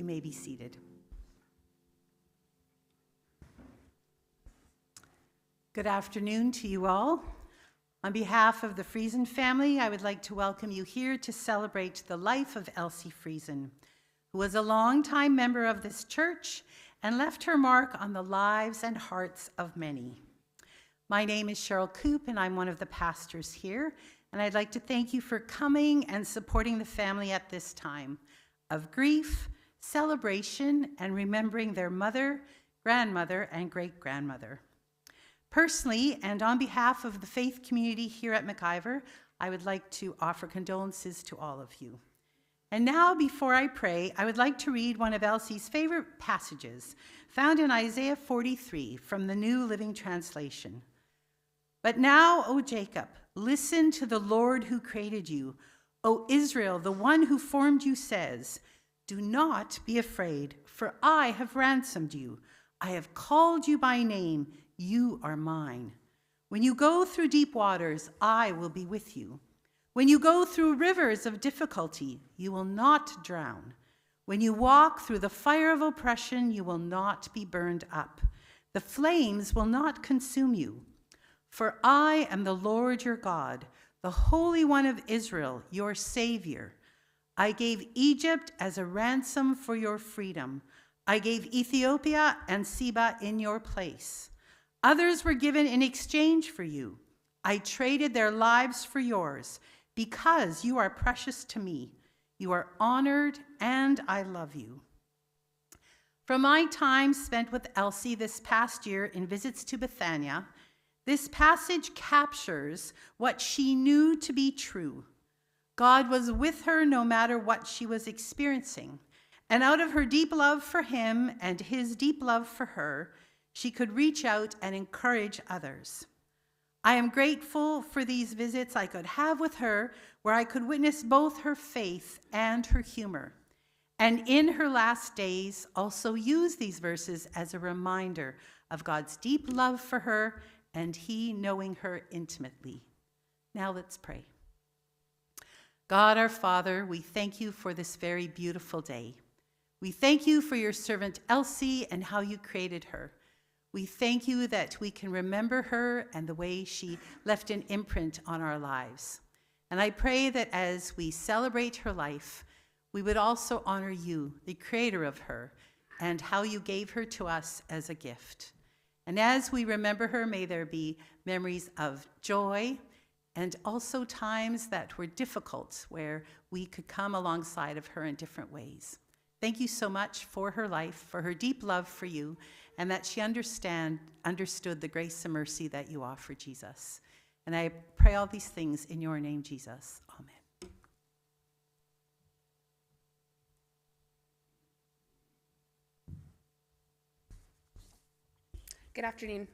You may be seated. Good afternoon to you all. On behalf of the Friesen family, I would like to welcome you here to celebrate the life of Elsie Friesen, who was a longtime member of this church and left her mark on the lives and hearts of many. My name is Cheryl Coop, and I'm one of the pastors here, and I'd like to thank you for coming and supporting the family at this time of grief, celebration, and remembering their mother, grandmother, and great-grandmother. Personally, and on behalf of the faith community here at McIver, I would like to offer condolences to all of you. And now, before I pray, I would like to read one of Elsie's favorite passages, found in Isaiah 43 from the New Living Translation. But now, O Jacob, listen to the Lord who created you. O Israel, the one who formed you says, do not be afraid, for I have ransomed you. I have called you by name. You are mine. When you go through deep waters, I will be with you. When you go through rivers of difficulty, you will not drown. When you walk through the fire of oppression, you will not be burned up. The flames will not consume you. For I am the Lord your God, the Holy One of Israel, your Savior. I gave Egypt as a ransom for your freedom. I gave Ethiopia and Seba in your place. Others were given in exchange for you. I traded their lives for yours because you are precious to me. You are honored, and I love you. From my time spent with Elsie this past year in visits to Bethania, this passage captures what she knew to be true. God was with her no matter what she was experiencing, and out of her deep love for him and his deep love for her, she could reach out and encourage others. I am grateful for these visits I could have with her, where I could witness both her faith and her humor, and in her last days also use these verses as a reminder of God's deep love for her and he knowing her intimately. Now let's pray. God our Father, we thank you for this very beautiful day. We thank you for your servant Elsie and how you created her. We thank you that we can remember her and the way she left an imprint on our lives. And I pray that as we celebrate her life, we would also honor you, the creator of her, and how you gave her to us as a gift. And as we remember her, may there be memories of joy and also times that were difficult where we could come alongside of her in different ways. Thank you so much for her life, for her deep love for you, and that she understood the grace and mercy that you offer, Jesus. And I pray all these things in your name, Jesus. Amen. Good afternoon.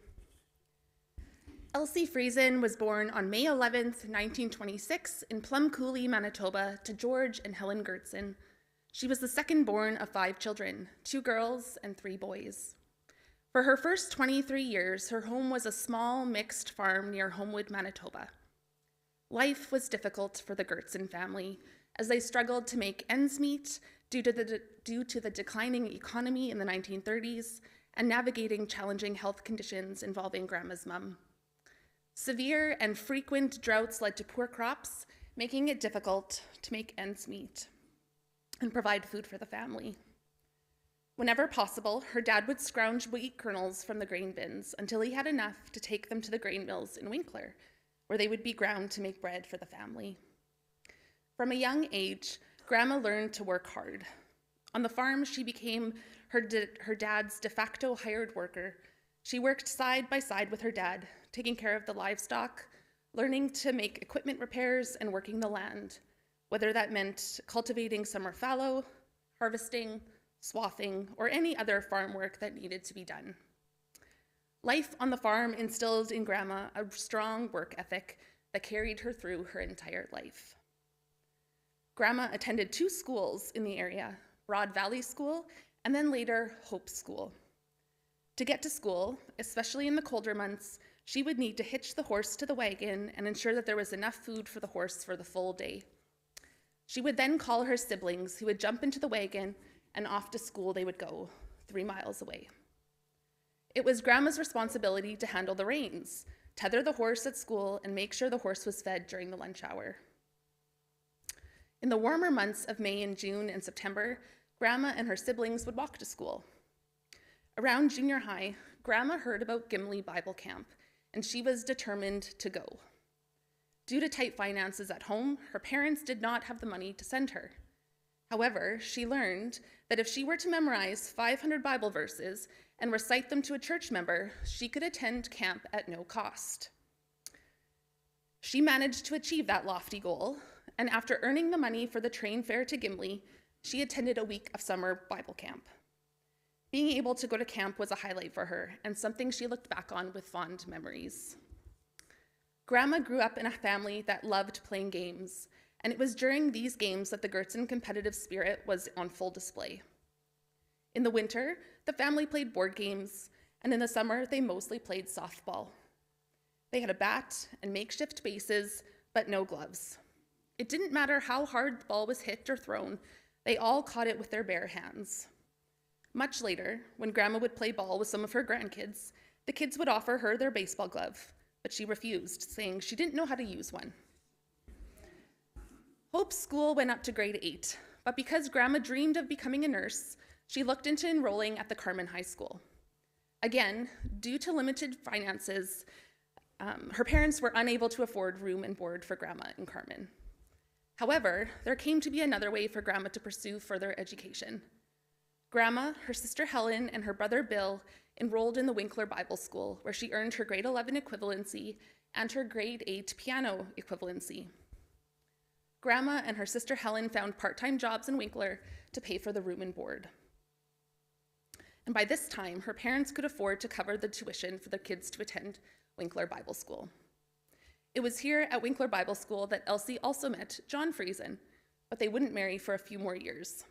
Elsie Friesen was born on May 11th, 1926 in Plum Coulee, Manitoba, to George and Helen Gertson. She was the second born of 5 children, 2 girls and 3 boys. For her first 23 years, her home was a small, mixed farm near Homewood, Manitoba. Life was difficult for the Gertson family as they struggled to make ends meet due to the declining economy in the 1930s and navigating challenging health conditions involving Grandma's mom. Severe and frequent droughts led to poor crops, making it difficult to make ends meet and provide food for the family. Whenever possible, her dad would scrounge wheat kernels from the grain bins until he had enough to take them to the grain mills in Winkler, where they would be ground to make bread for the family. From a young age, Grandma learned to work hard. On the farm, she became her dad's de facto hired worker. She worked side by side with her dad, taking care of the livestock, learning to make equipment repairs, and working the land, whether that meant cultivating summer fallow, harvesting, swathing, or any other farm work that needed to be done. Life on the farm instilled in Grandma a strong work ethic that carried her through her entire life. Grandma attended 2 schools in the area, Broad Valley School and then later Hope School. To get to school, especially in the colder months, she would need to hitch the horse to the wagon and ensure that there was enough food for the horse for the full day. She would then call her siblings, who would jump into the wagon and off to school they would go, 3 miles away. It was Grandma's responsibility to handle the reins, tether the horse at school, and make sure the horse was fed during the lunch hour. In the warmer months of May and June and September, Grandma and her siblings would walk to school. Around junior high, Grandma heard about Gimli Bible Camp, and she was determined to go. Due to tight finances at home, her parents did not have the money to send her. However, she learned that if she were to memorize 500 Bible verses and recite them to a church member, she could attend camp at no cost. She managed to achieve that lofty goal, and after earning the money for the train fare to Gimli, she attended a week of summer Bible camp. Being able to go to camp was a highlight for her and something she looked back on with fond memories. Grandma grew up in a family that loved playing games, and it was during these games that the Gurtsen competitive spirit was on full display. In the winter, the family played board games, and in the summer, they mostly played softball. They had a bat and makeshift bases, but no gloves. It didn't matter how hard the ball was hit or thrown, they all caught it with their bare hands. Much later, when Grandma would play ball with some of her grandkids, the kids would offer her their baseball glove, but she refused, saying she didn't know how to use one. Hope's school went up to grade 8, but because Grandma dreamed of becoming a nurse, she looked into enrolling at the Carmen High School. Again, due to limited finances, her parents were unable to afford room and board for Grandma in Carmen. However, there came to be another way for Grandma to pursue further education. Grandma, her sister Helen, and her brother Bill enrolled in the Winkler Bible School, where she earned her grade 11 equivalency and her grade 8 piano equivalency. Grandma and her sister Helen found part-time jobs in Winkler to pay for the room and board. And by this time, her parents could afford to cover the tuition for their kids to attend Winkler Bible School. It was here at Winkler Bible School that Elsie also met John Friesen, but they wouldn't marry for a few more years.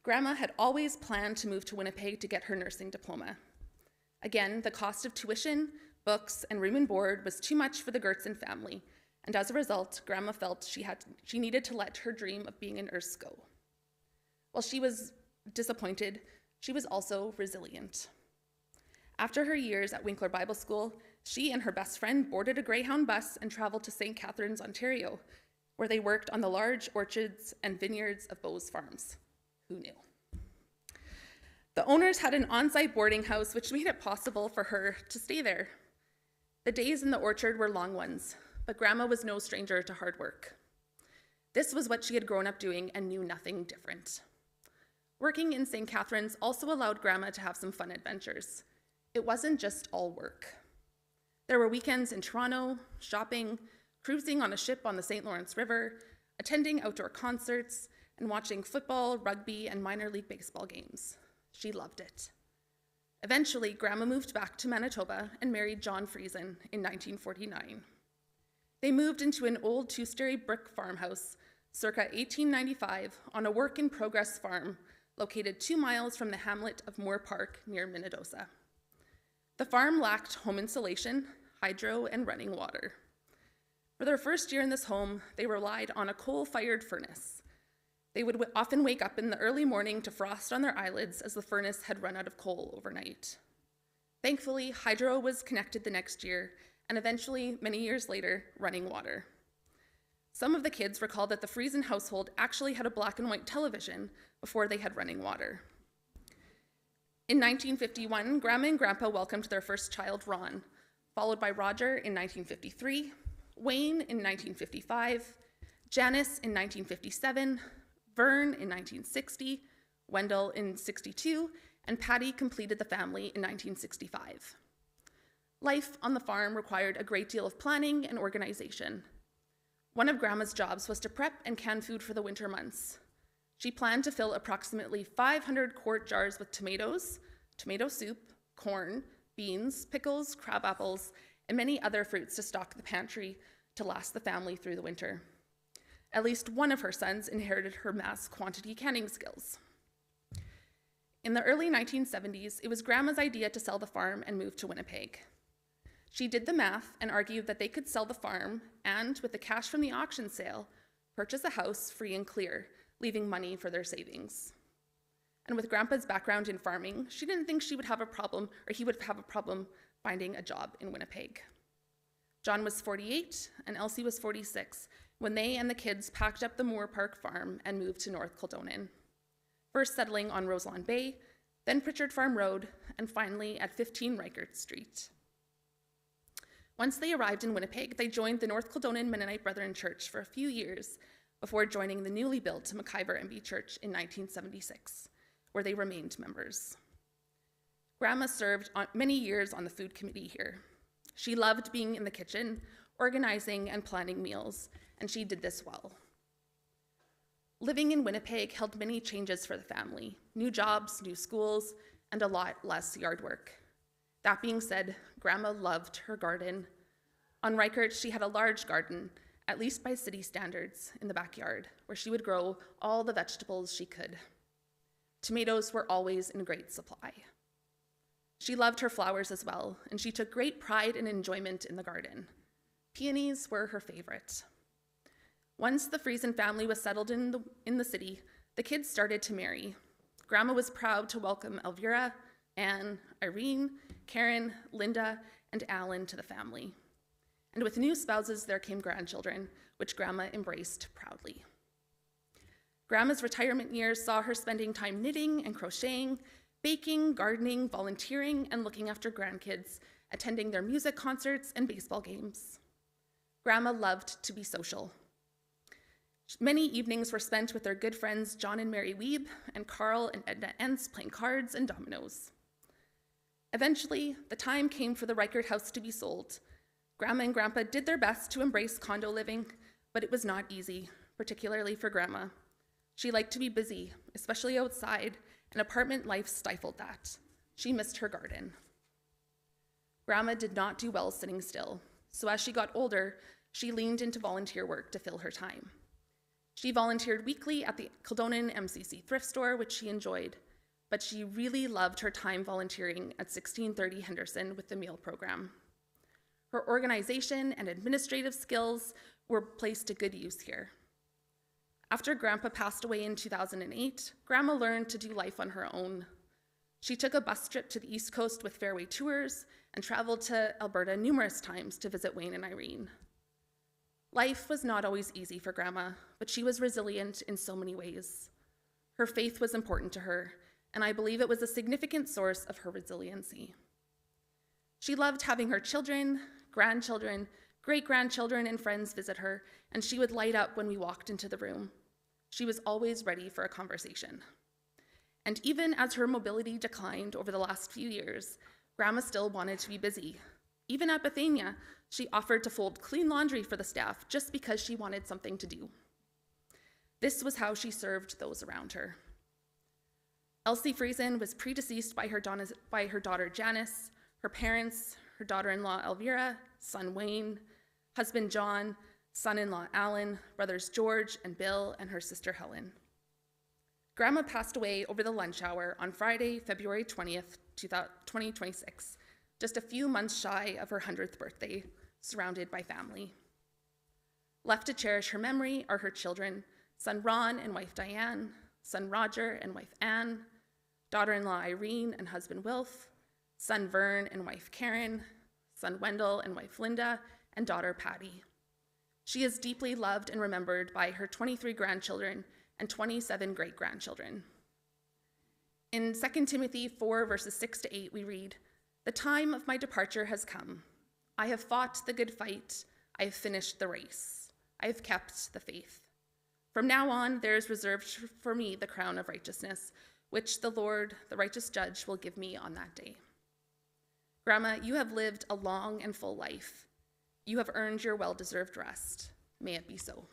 Grandma had always planned to move to Winnipeg to get her nursing diploma. Again, the cost of tuition, books, and room and board was too much for the Gurtsen family, and as a result, Grandma felt she needed to let her dream of being a nurse go. While she was disappointed, she was also resilient. After her years at Winkler Bible School, she and her best friend boarded a Greyhound bus and traveled to St. Catharines, Ontario, where they worked on the large orchards and vineyards of Beau's Farms. Who knew? The owners had an on-site boarding house, which made it possible for her to stay there. The days in the orchard were long ones, but Grandma was no stranger to hard work. This was what she had grown up doing and knew nothing different. Working in St. Catharines also allowed Grandma to have some fun adventures. It wasn't just all work. There were weekends in Toronto, shopping, cruising on a ship on the St. Lawrence River, attending outdoor concerts, and watching football, rugby, and minor league baseball games. She loved it. Eventually, Grandma moved back to Manitoba and married John Friesen in 1949. They moved into an old two-story brick farmhouse circa 1895 on a work-in-progress farm located 2 miles from the hamlet of Moore Park near Minnedosa. The farm lacked home insulation, hydro, and running water. For their first year in this home, they relied on a coal-fired furnace. They would often wake up in the early morning to frost on their eyelids as the furnace had run out of coal overnight. Thankfully, hydro was connected the next year, and eventually, many years later, running water. Some of the kids recall that the Friesen household actually had a black and white television before they had running water. In 1951, Grandma and Grandpa welcomed their first child, Ron, followed by Roger in 1953, Wayne in 1955, Janice in 1957, Vern in 1960, Wendell in 62, and Patty completed the family in 1965. Life on the farm required a great deal of planning and organization. One of Grandma's jobs was to prep and can food for the winter months. She planned to fill approximately 500 quart jars with tomatoes, tomato soup, corn, beans, pickles, crab apples, and many other fruits to stock the pantry to last the family through the winter. At least one of her sons inherited her mass quantity canning skills. In the early 1970s, it was Grandma's idea to sell the farm and move to Winnipeg. She did the math and argued that they could sell the farm and, with the cash from the auction sale, purchase a house free and clear, leaving money for their savings. And with Grandpa's background in farming, she didn't think she would have a problem, or he would have a problem finding a job in Winnipeg. John was 48 and Elsie was 46 when they and the kids packed up the Moore Park farm and moved to North Kildonan, first settling on Roselawn Bay, then Pritchard Farm Road, and finally at 15 Reichert Street. Once they arrived in Winnipeg, they joined the North Kildonan Mennonite Brethren Church for a few years before joining the newly built McIver MB Church in 1976, where they remained members. Grandma served many years on the food committee here. She loved being in the kitchen, organizing and planning meals, and she did this well. Living in Winnipeg held many changes for the family: new jobs, new schools, and a lot less yard work. That being said, Grandma loved her garden. On Reichert, she had a large garden, at least by city standards, in the backyard, where she would grow all the vegetables she could. Tomatoes were always in great supply. She loved her flowers as well, and she took great pride and enjoyment in the garden. Peonies were her favorite. Once the Friesen family was settled in the city, the kids started to marry. Grandma was proud to welcome Elvira, Anne, Irene, Karen, Linda, and Alan to the family. And with new spouses, there came grandchildren, which Grandma embraced proudly. Grandma's retirement years saw her spending time knitting and crocheting, baking, gardening, volunteering, and looking after grandkids, attending their music concerts and baseball games. Grandma loved to be social. Many evenings were spent with their good friends John and Mary Wiebe and Carl and Edna Entz playing cards and dominoes. Eventually, the time came for the Reichert house to be sold. Grandma and Grandpa did their best to embrace condo living, but it was not easy, particularly for Grandma. She liked to be busy, especially outside, and apartment life stifled that. She missed her garden. Grandma did not do well sitting still, so as she got older, she leaned into volunteer work to fill her time. She volunteered weekly at the Kildonan MCC thrift store, which she enjoyed, but she really loved her time volunteering at 1630 Henderson with the meal program. Her organization and administrative skills were placed to good use here. After Grandpa passed away in 2008, Grandma learned to do life on her own. She took a bus trip to the East Coast with Fairway Tours and traveled to Alberta numerous times to visit Wayne and Irene. Life was not always easy for Grandma, but she was resilient in so many ways. Her faith was important to her, and I believe it was a significant source of her resiliency. She loved having her children, grandchildren, great-grandchildren, and friends visit her, and she would light up when we walked into the room. She was always ready for a conversation. And even as her mobility declined over the last few years, Grandma still wanted to be busy. Even at Bethania, she offered to fold clean laundry for the staff just because she wanted something to do. This was how she served those around her. Elsie Friesen was predeceased by her daughter Janice, her parents, her daughter-in-law Elvira, son Wayne, husband John, son-in-law Alan, brothers George and Bill, and her sister Helen. Grandma passed away over the lunch hour on Friday, February 20th, 2026, just a few months shy of her 100th birthday, surrounded by family. Left to cherish her memory are her children, son Ron and wife Diane, son Roger and wife Anne, daughter-in-law Irene and husband Wilf, son Vern and wife Karen, son Wendell and wife Linda, and daughter Patty. She is deeply loved and remembered by her 23 grandchildren and 27 great-grandchildren. In 2 Timothy 4, verses 6 to 8, we read, "The time of my departure has come. I have fought the good fight. I have finished the race. I have kept the faith. From now on, there is reserved for me the crown of righteousness, which the Lord, the righteous judge, will give me on that day." Grandma, you have lived a long and full life. You have earned your well-deserved rest. May it be so.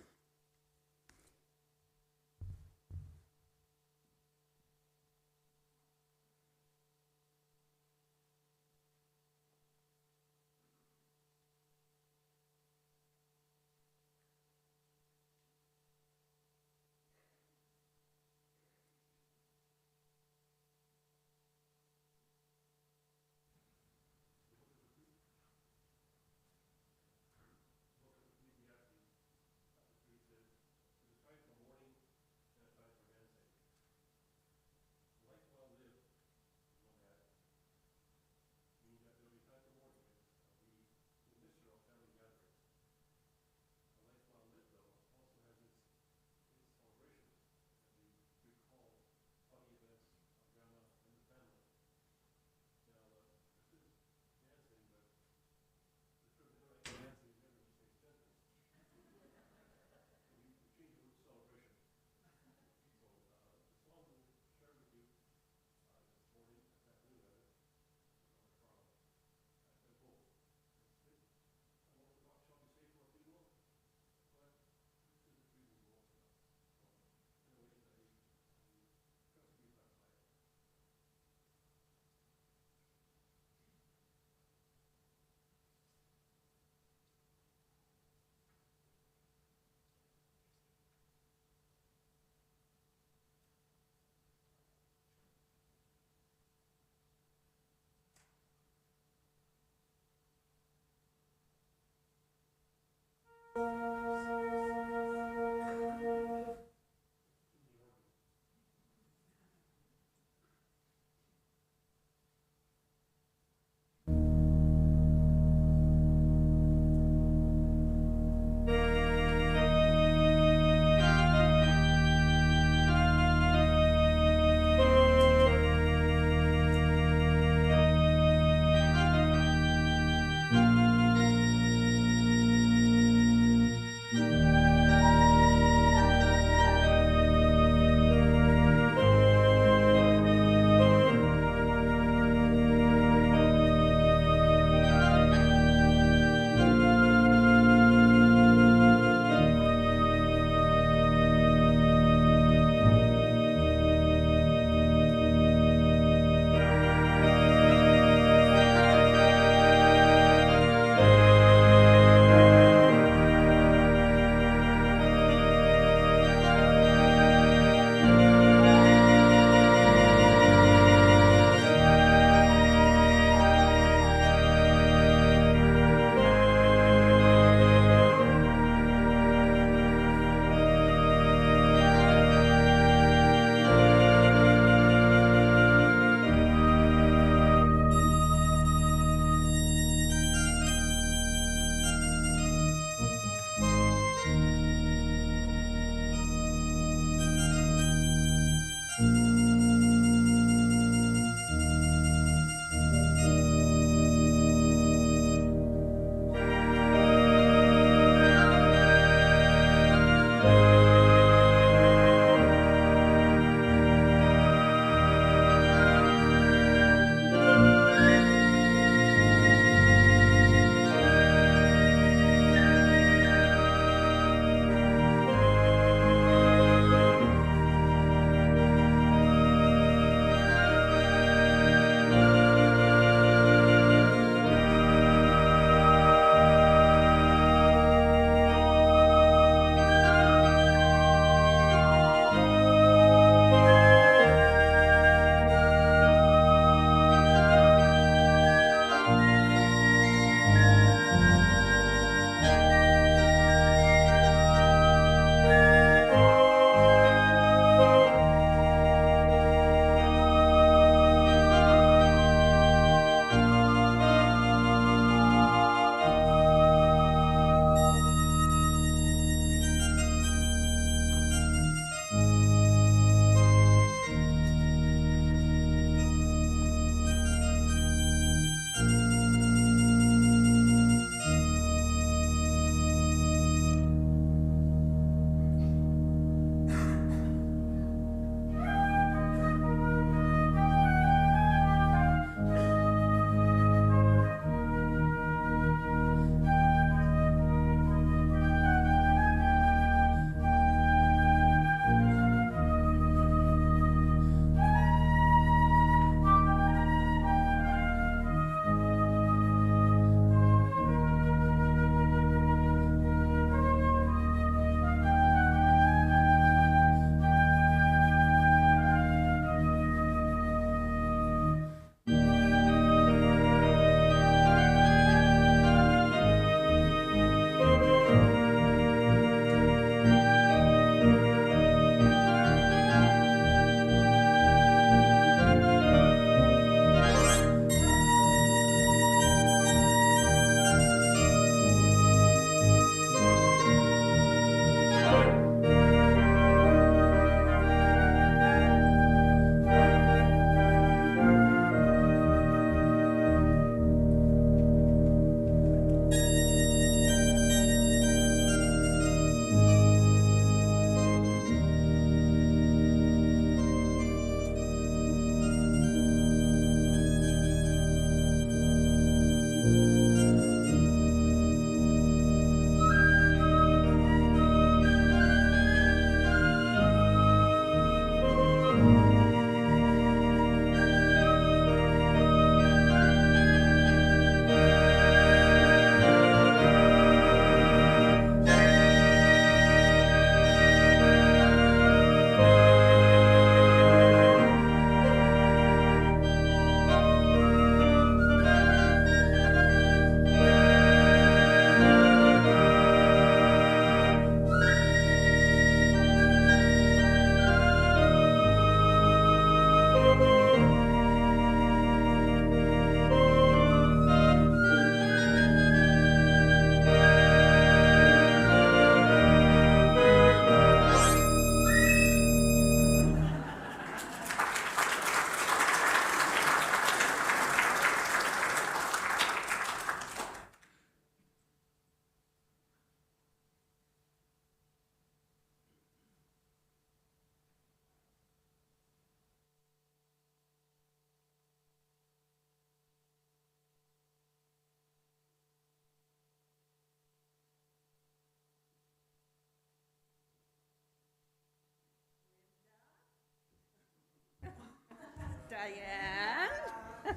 Diane.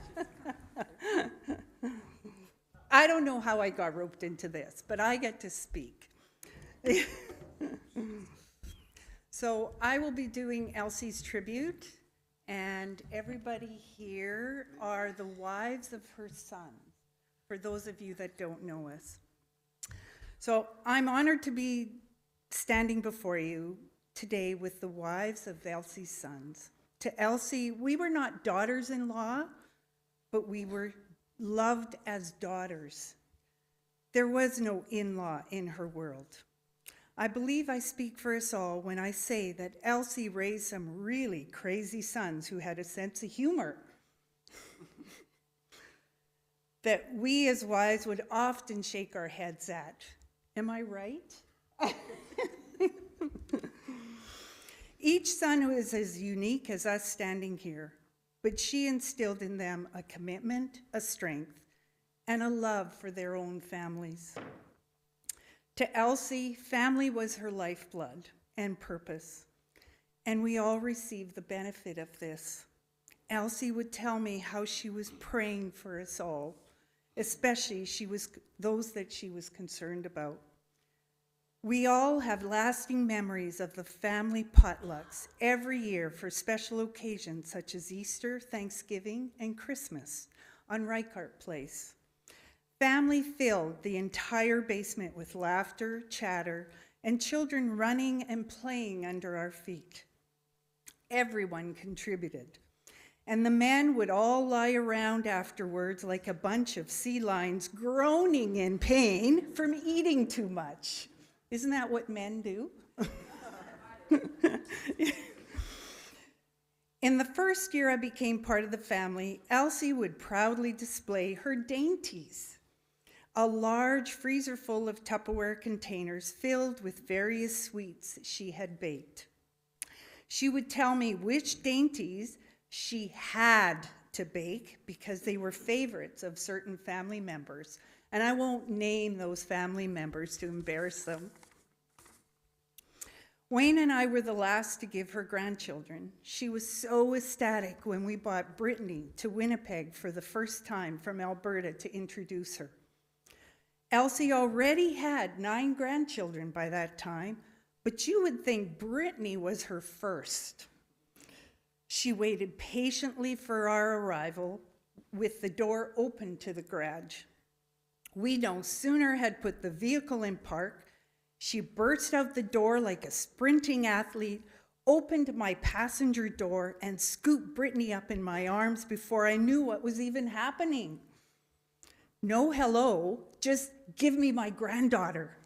I don't know how I got roped into this, but I get to speak. So I will be doing Elsie's tribute, and everybody here are the wives of her sons, for those of you that don't know us. So I'm honored to be standing before you today with the wives of Elsie's sons. To Elsie, we were not daughters-in-law, but we were loved as daughters. There was no in-law in her world. I believe I speak for us all when I say that Elsie raised some really crazy sons who had a sense of humor that we as wives would often shake our heads at. Am I right? Each son was as unique as us standing here, but she instilled in them a commitment, a strength, and a love for their own families. To Elsie, family was her lifeblood and purpose, and we all received the benefit of this. Elsie would tell me how she was praying for us all, especially those that she was concerned about. We all have lasting memories of the family potlucks every year for special occasions such as Easter, Thanksgiving, and Christmas on Reichart Place. Family filled the entire basement with laughter, chatter, and children running and playing under our feet. Everyone contributed, and the men would all lie around afterwards like a bunch of sea lions groaning in pain from eating too much. Isn't that what men do? In the first year I became part of the family, Elsie would proudly display her dainties. A large freezer full of Tupperware containers filled with various sweets she had baked. She would tell me which dainties she had to bake because they were favorites of certain family members. And I won't name those family members to embarrass them. Wayne and I were the last to give her grandchildren. She was so ecstatic when we brought Brittany to Winnipeg for the first time from Alberta to introduce her. Elsie already had 9 grandchildren by that time, but you would think Brittany was her first. She waited patiently for our arrival with the door open to the garage. We no sooner had put the vehicle in park, she burst out the door like a sprinting athlete, opened my passenger door, and scooped Brittany up in my arms before I knew what was even happening. No hello, just give me my granddaughter.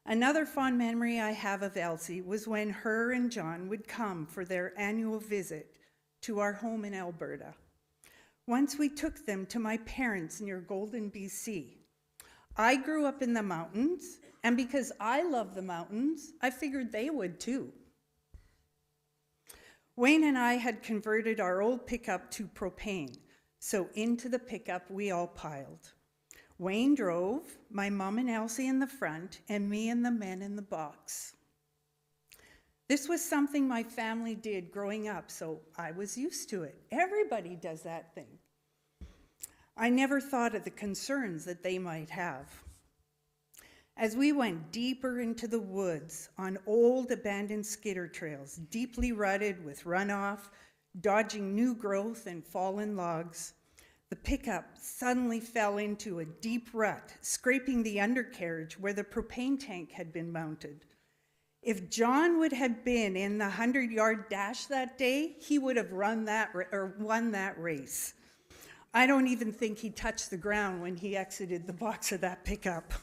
Another fond memory I have of Elsie was when her and John would come for their annual visit to our home in Alberta. Once we took them to my parents near Golden, BC. I grew up in the mountains, and because I love the mountains, I figured they would too. Wayne and I had converted our old pickup to propane, so into the pickup we all piled. Wayne drove, my mom and Elsie in the front, and me and the men in the box. This was something my family did growing up, so I was used to it. Everybody does that thing. I never thought of the concerns that they might have. As we went deeper into the woods on old abandoned skidder trails, deeply rutted with runoff, dodging new growth and fallen logs, the pickup suddenly fell into a deep rut, scraping the undercarriage where the propane tank had been mounted. If John would have been in the 100-yard dash that day, he would have won that race. I don't even think he touched the ground when he exited the box of that pickup.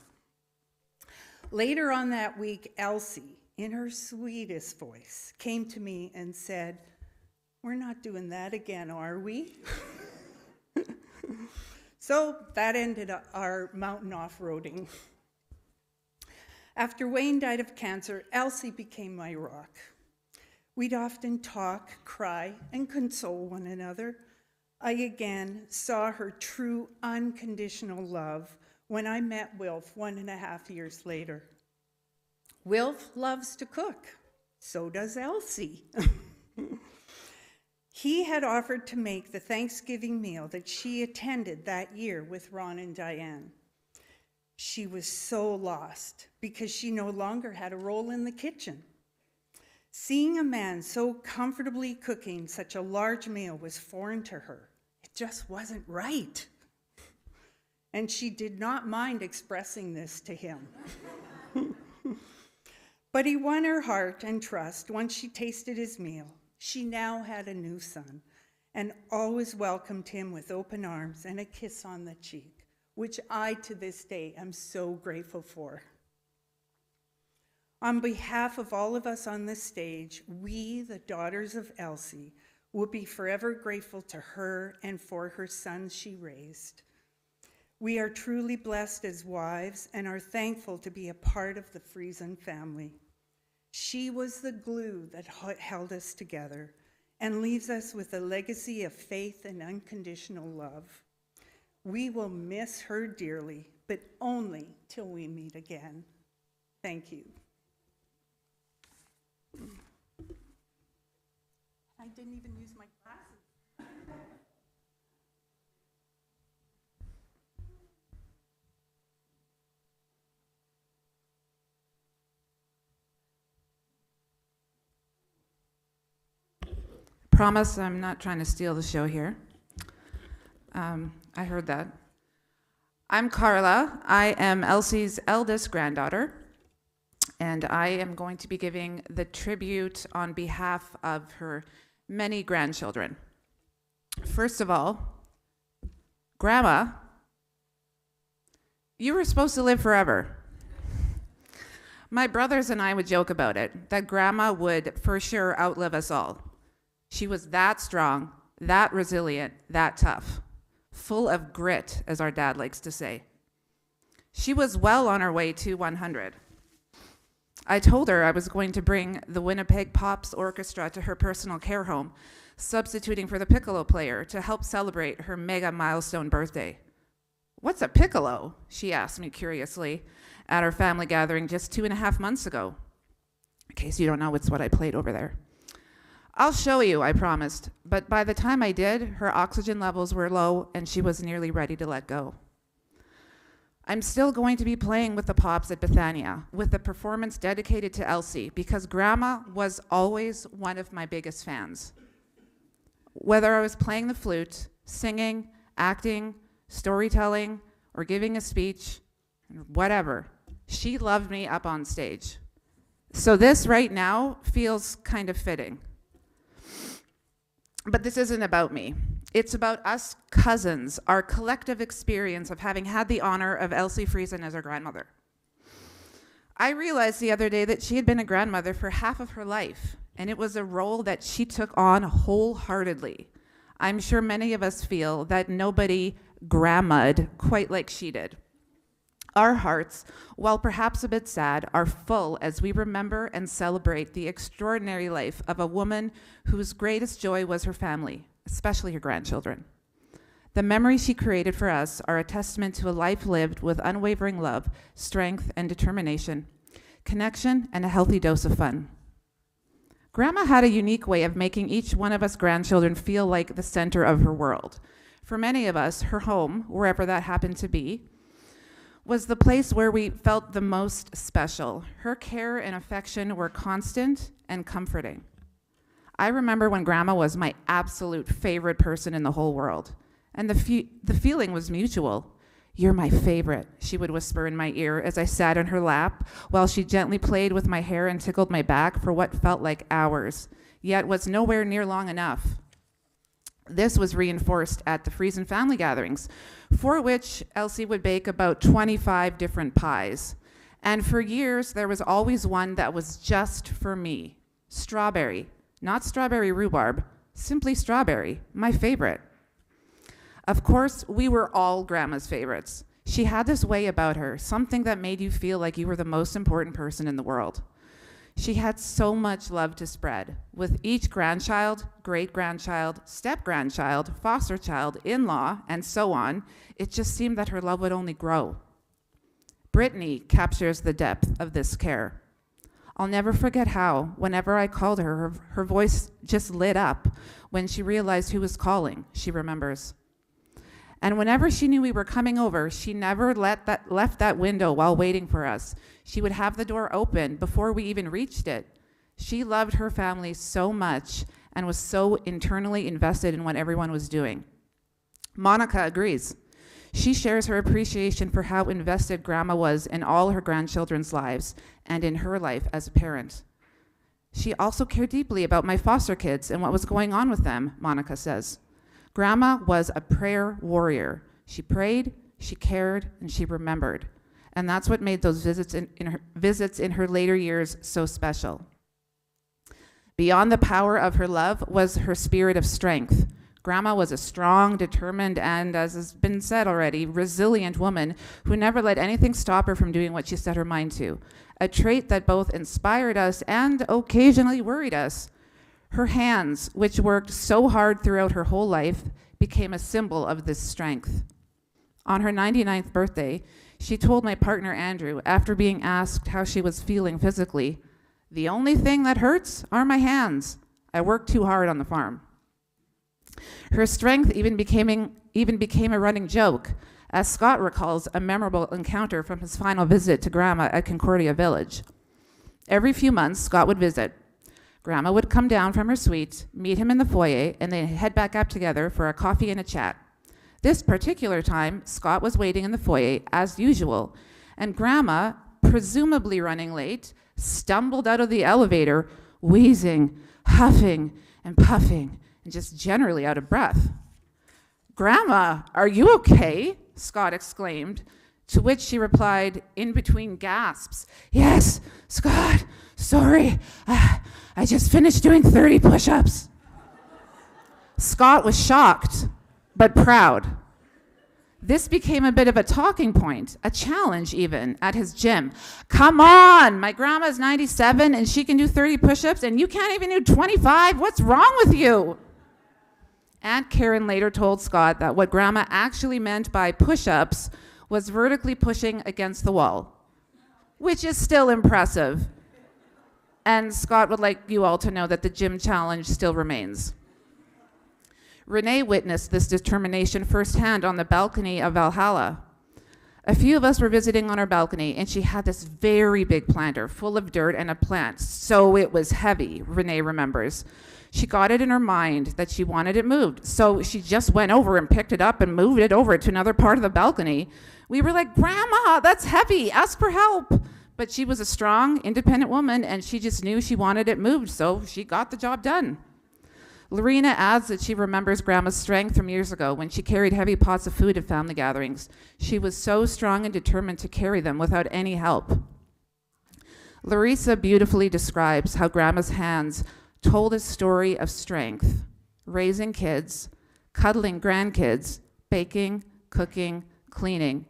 Later on that week, Elsie, in her sweetest voice, came to me and said, "We're not doing that again, are we?" So that ended our mountain off-roading. After Wayne died of cancer, Elsie became my rock. We'd often talk, cry, and console one another. I again saw her true unconditional love when I met Wilf 1.5 years later. Wilf loves to cook. So does Elsie. He had offered to make the Thanksgiving meal that she attended that year with Ron and Diane. She was so lost because she no longer had a role in the kitchen. Seeing a man so comfortably cooking such a large meal was foreign to her. It just wasn't right. And she did not mind expressing this to him. But he won her heart and trust once she tasted his meal. She now had a new son and always welcomed him with open arms and a kiss on the cheek, which I, to this day, am so grateful for. On behalf of all of us on this stage, we, the daughters of Elsie, will be forever grateful to her and for her sons she raised. We are truly blessed as wives and are thankful to be a part of the Friesen family. She was the glue that held us together and leaves us with a legacy of faith and unconditional love. We will miss her dearly, but only till we meet again. Thank you. I didn't even use my glasses. Promise I'm not trying to steal the show here. I heard that. I'm Carla. I am Elsie's eldest granddaughter, and I am going to be giving the tribute on behalf of her many grandchildren. First of all, Grandma, you were supposed to live forever. My brothers and I would joke about it, that Grandma would for sure outlive us all. She was that strong, that resilient, that tough, full of grit, as our dad likes to say. She was well on her way to 100. I told her I was going to bring the Winnipeg Pops Orchestra to her personal care home, substituting for the piccolo player to help celebrate her mega milestone birthday. "What's a piccolo?" she asked me curiously at our family gathering just 2.5 months ago. In case you don't know, it's what I played over there. "I'll show you," I promised, but by the time I did, her oxygen levels were low and she was nearly ready to let go. I'm still going to be playing with the Pops at Bethania, with a performance dedicated to Elsie, because Grandma was always one of my biggest fans. Whether I was playing the flute, singing, acting, storytelling, or giving a speech, whatever, she loved me up on stage. So this right now feels kind of fitting. But this isn't about me. It's about us cousins, our collective experience of having had the honor of Elsie Friesen as our grandmother. I realized the other day that she had been a grandmother for half of her life, and it was a role that she took on wholeheartedly. I'm sure many of us feel that nobody grandma'd quite like she did. Our hearts, while perhaps a bit sad, are full as we remember and celebrate the extraordinary life of a woman whose greatest joy was her family, especially her grandchildren. The memories she created for us are a testament to a life lived with unwavering love, strength, and determination, connection, and a healthy dose of fun. Grandma had a unique way of making each one of us grandchildren feel like the center of her world. For many of us, her home, wherever that happened to be, was the place where we felt the most special. Her care and affection were constant and comforting. I remember when Grandma was my absolute favorite person in the whole world, and the feeling was mutual. "You're my favorite," she would whisper in my ear as I sat in her lap while she gently played with my hair and tickled my back for what felt like hours, yet was nowhere near long enough. This was reinforced at the Friesen family gatherings, for which Elsie would bake about 25 different pies. And for years, there was always one that was just for me. Strawberry, not strawberry rhubarb, simply strawberry, my favorite. Of course, we were all Grandma's favorites. She had this way about her, something that made you feel like you were the most important person in the world. She had so much love to spread. With each grandchild, great-grandchild, step-grandchild, foster child, in-law, and so on, it just seemed that her love would only grow. Brittany captures the depth of this care. I'll never forget how, whenever I called her, her voice just lit up when she realized who was calling, she remembers. And whenever she knew we were coming over, she never left that window while waiting for us. She would have the door open before we even reached it. She loved her family so much and was so internally invested in what everyone was doing. Monica agrees. She shares her appreciation for how invested Grandma was in all her grandchildren's lives and in her life as a parent. She also cared deeply about my foster kids and what was going on with them, Monica says. Grandma was a prayer warrior. She prayed, she cared, and she remembered. And that's what made those visits in her later years so special. Beyond the power of her love was her spirit of strength. Grandma was a strong, determined, and, as has been said already, resilient woman who never let anything stop her from doing what she set her mind to, a trait that both inspired us and occasionally worried us. Her hands, which worked so hard throughout her whole life, became a symbol of this strength. On her 99th birthday, she told my partner Andrew, after being asked how she was feeling physically, "The only thing that hurts are my hands. I work too hard on the farm." Her strength even became a running joke, as Scott recalls a memorable encounter from his final visit to Grandma at Concordia Village. Every few months, Scott would visit. Grandma would come down from her suite, meet him in the foyer, and they'd head back up together for a coffee and a chat. This particular time, Scott was waiting in the foyer, as usual, and Grandma, presumably running late, stumbled out of the elevator, wheezing, huffing, and puffing, and just generally out of breath. "Grandma, are you okay?" Scott exclaimed, to which she replied in between gasps, "Yes, Scott, sorry, I just finished doing 30 push-ups." Scott was shocked, but proud. This became a bit of a talking point, a challenge even, at his gym. "Come on, my grandma's 97 and she can do 30 push-ups and you can't even do 25? What's wrong with you?" Aunt Karen later told Scott that what Grandma actually meant by push-ups was vertically pushing against the wall, which is still impressive. And Scott would like you all to know that the gym challenge still remains. Renee witnessed this determination firsthand on the balcony of Valhalla. A few of us were visiting on her balcony, and she had this very big planter full of dirt and a plant, so it was heavy, Renee remembers. She got it in her mind that she wanted it moved, so she just went over and picked it up and moved it over to another part of the balcony. We were like, "Grandma, that's heavy, ask for help." But she was a strong, independent woman, and she just knew she wanted it moved, so she got the job done. Lorena adds that she remembers Grandma's strength from years ago when she carried heavy pots of food at family gatherings. She was so strong and determined to carry them without any help. Larissa beautifully describes how Grandma's hands told a story of strength, raising kids, cuddling grandkids, baking, cooking, cleaning,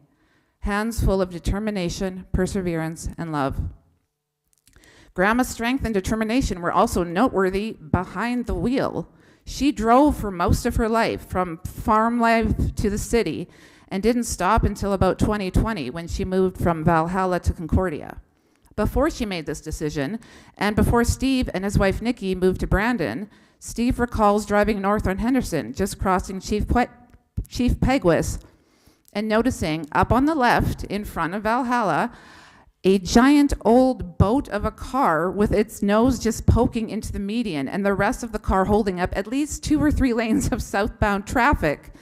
hands full of determination, perseverance, and love. Grandma's strength and determination were also noteworthy behind the wheel. She drove for most of her life, from farm life to the city, and didn't stop until about 2020 when she moved from Valhalla to Concordia. Before she made this decision, and before Steve and his wife Nikki moved to Brandon, Steve recalls driving north on Henderson, just crossing Chief Peguis, and noticing up on the left in front of Valhalla a giant old boat of a car with its nose just poking into the median and the rest of the car holding up at least 2 or 3 lanes of southbound traffic.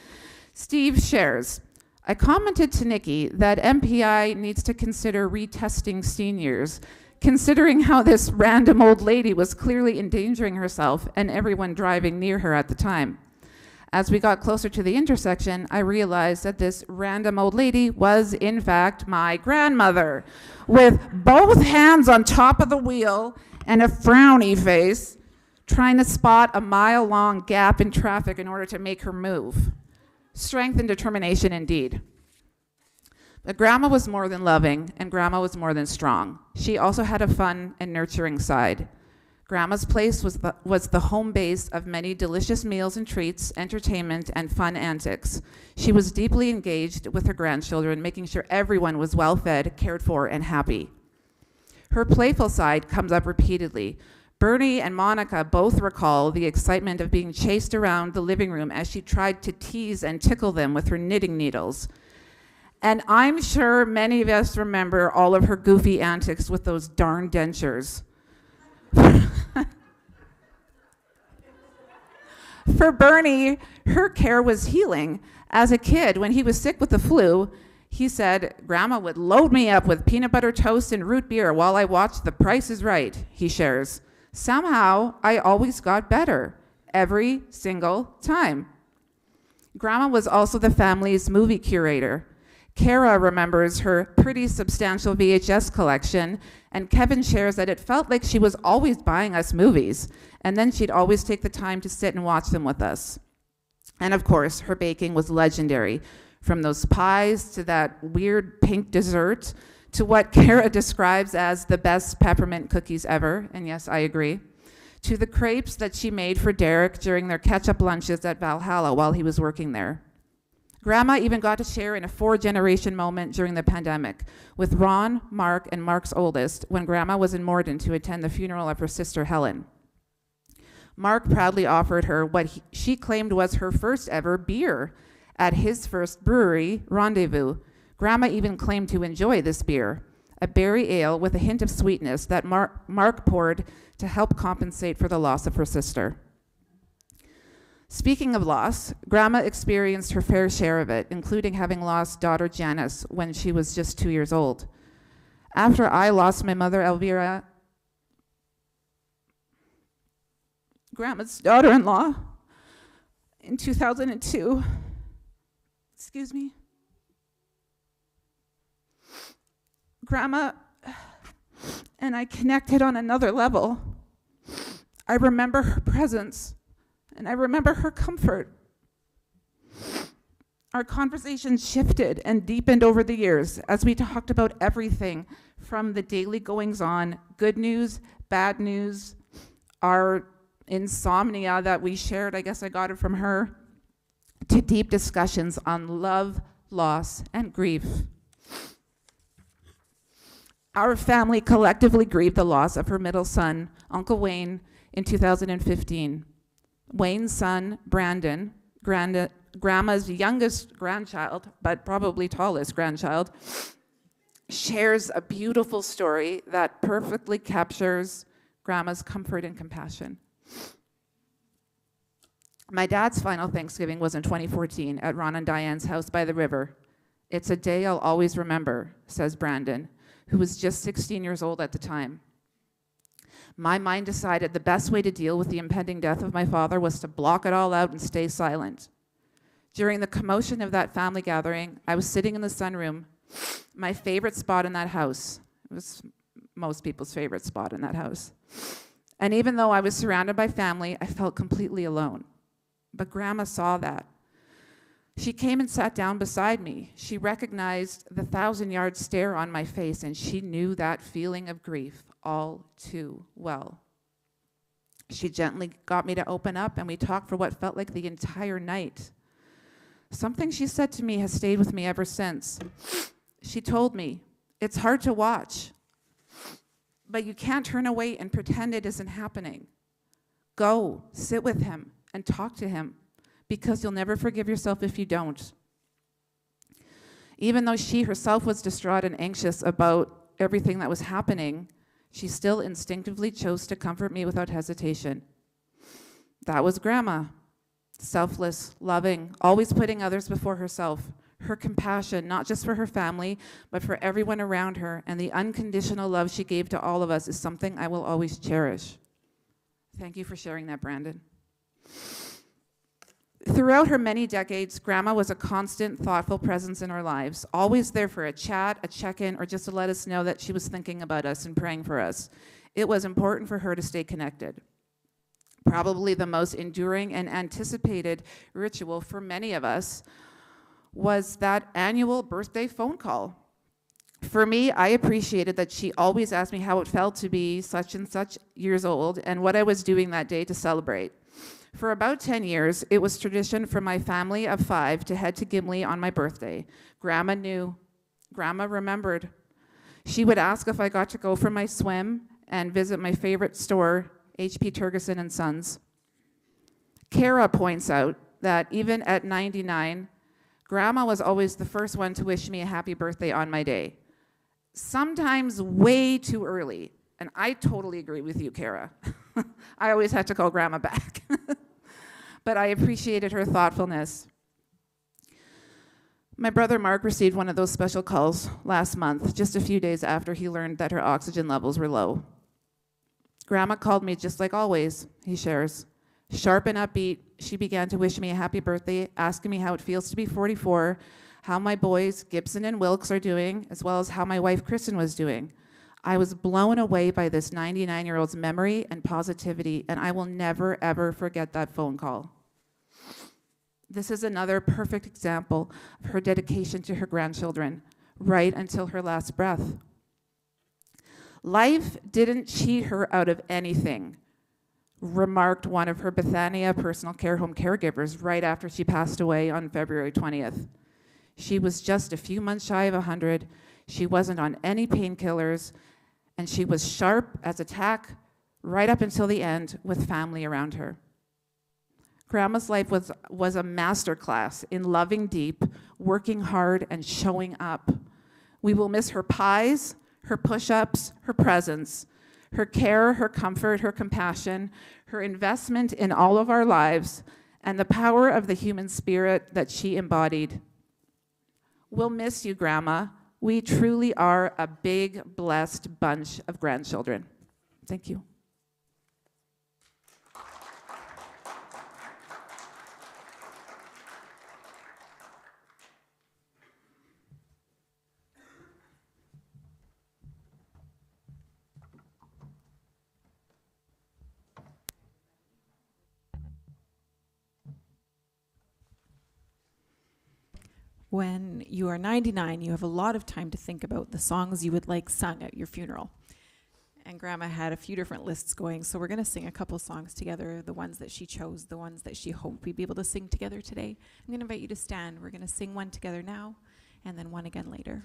Steve shares, "I commented to Nikki that MPI needs to consider retesting seniors, considering how this random old lady was clearly endangering herself and everyone driving near her at the time. As we got closer to the intersection, I realized that this random old lady was, in fact, my grandmother, with both hands on top of the wheel and a frowny face, trying to spot a mile-long gap in traffic in order to make her move. Strength and determination indeed. But Grandma was more than loving, and Grandma was more than strong. She also had a fun and nurturing side. Grandma's place was the home base of many delicious meals and treats, entertainment, and fun antics. She was deeply engaged with her grandchildren, making sure everyone was well fed, cared for, and happy. Her playful side comes up repeatedly. Bernie and Monica both recall the excitement of being chased around the living room as she tried to tease and tickle them with her knitting needles. And I'm sure many of us remember all of her goofy antics with those darn dentures. For Bernie, her care was healing. As a kid, when he was sick with the flu, he said, "Grandma would load me up with peanut butter toast and root beer while I watched The Price is Right," he shares. "Somehow, I always got better, every single time." Grandma was also the family's movie curator. Kara remembers her pretty substantial VHS collection, and Kevin shares that it felt like she was always buying us movies, and then she'd always take the time to sit and watch them with us. And of course, her baking was legendary, from those pies to that weird pink dessert to what Kara describes as the best peppermint cookies ever, and yes, I agree, to the crepes that she made for Derek during their catch-up lunches at Valhalla while he was working there. Grandma even got to share in a 4-generation moment during the pandemic with Ron, Mark, and Mark's oldest when Grandma was in Morden to attend the funeral of her sister Helen. Mark proudly offered her what she claimed was her first ever beer at his first brewery, Rendezvous. Grandma even claimed to enjoy this beer, a berry ale with a hint of sweetness that Mark poured to help compensate for the loss of her sister. Speaking of loss, Grandma experienced her fair share of it, including having lost daughter Janice when she was just 2 years old. After I lost my mother Elvira, Grandma's daughter-in-law, in 2002, Grandma and I connected on another level. I remember her presence, and I remember her comfort. Our conversation shifted and deepened over the years as we talked about everything from the daily goings-on, good news, bad news, our insomnia that we shared, I guess I got it from her, to deep discussions on love, loss, and grief. Our family collectively grieved the loss of her middle son, Uncle Wayne, in 2015. Wayne's son, Brandon, Grandma's youngest grandchild, but probably tallest grandchild, shares a beautiful story that perfectly captures Grandma's comfort and compassion. My dad's final Thanksgiving was in 2014 at Ron and Diane's house by the river. "It's a day I'll always remember," says Brandon, who was just 16 years old at the time. "My mind decided the best way to deal with the impending death of my father was to block it all out and stay silent. During the commotion of that family gathering, I was sitting in the sunroom, my favorite spot in that house. It was most people's favorite spot in that house. And even though I was surrounded by family, I felt completely alone. But Grandma saw that. She came and sat down beside me. She recognized the 1,000-yard stare on my face, and she knew that feeling of grief all too well. She gently got me to open up, and we talked for what felt like the entire night. Something she said to me has stayed with me ever since. She told me, "It's hard to watch, but you can't turn away and pretend it isn't happening. Go, sit with him, and talk to him, because you'll never forgive yourself if you don't." Even though she herself was distraught and anxious about everything that was happening, she still instinctively chose to comfort me without hesitation. That was Grandma. Selfless, loving, always putting others before herself. Her compassion, not just for her family, but for everyone around her, and the unconditional love she gave to all of us is something I will always cherish. Thank you for sharing that, Brandon. Throughout her many decades, Grandma was a constant, thoughtful presence in our lives, always there for a chat, a check-in, or just to let us know that she was thinking about us and praying for us. It was important for her to stay connected. Probably the most enduring and anticipated ritual for many of us was that annual birthday phone call. For me, I appreciated that she always asked me how it felt to be such and such years old and what I was doing that day to celebrate. For about 10 years, it was tradition for my family of 5 to head to Gimli on my birthday. Grandma knew. Grandma remembered. She would ask if I got to go for my swim and visit my favorite store, H.P. Turgeson and Sons. Kara points out that even at 99, Grandma was always the first one to wish me a happy birthday on my day. Sometimes way too early. And I totally agree with you, Kara. I always had to call Grandma back. But I appreciated her thoughtfulness. My brother Mark received one of those special calls last month, just a few days after he learned that her oxygen levels were low. Grandma called me just like always, he shares. Sharp and upbeat, she began to wish me a happy birthday, asking me how it feels to be 44, how my boys, Gibson and Wilkes, are doing, as well as how my wife, Kristen, was doing. I was blown away by this 99-year-old's memory and positivity, and I will never, ever forget that phone call. This is another perfect example of her dedication to her grandchildren, right until her last breath. Life didn't cheat her out of anything, remarked one of her Bethania personal care home caregivers right after she passed away on February 20th. She was just a few months shy of 100. She wasn't on any painkillers, and she was sharp as a tack right up until the end with family around her. Grandma's life was a masterclass in loving deep, working hard, and showing up. We will miss her pies, her push-ups, her presence, her care, her comfort, her compassion, her investment in all of our lives, and the power of the human spirit that she embodied. We'll miss you, Grandma. We truly are a big, blessed bunch of grandchildren. Thank you. When you are 99, you have a lot of time to think about the songs you would like sung at your funeral. And Grandma had a few different lists going, so we're going to sing a couple songs together, the ones that she chose, the ones that she hoped we'd be able to sing together today. I'm going to invite you to stand. We're going to sing one together now, and then one again later.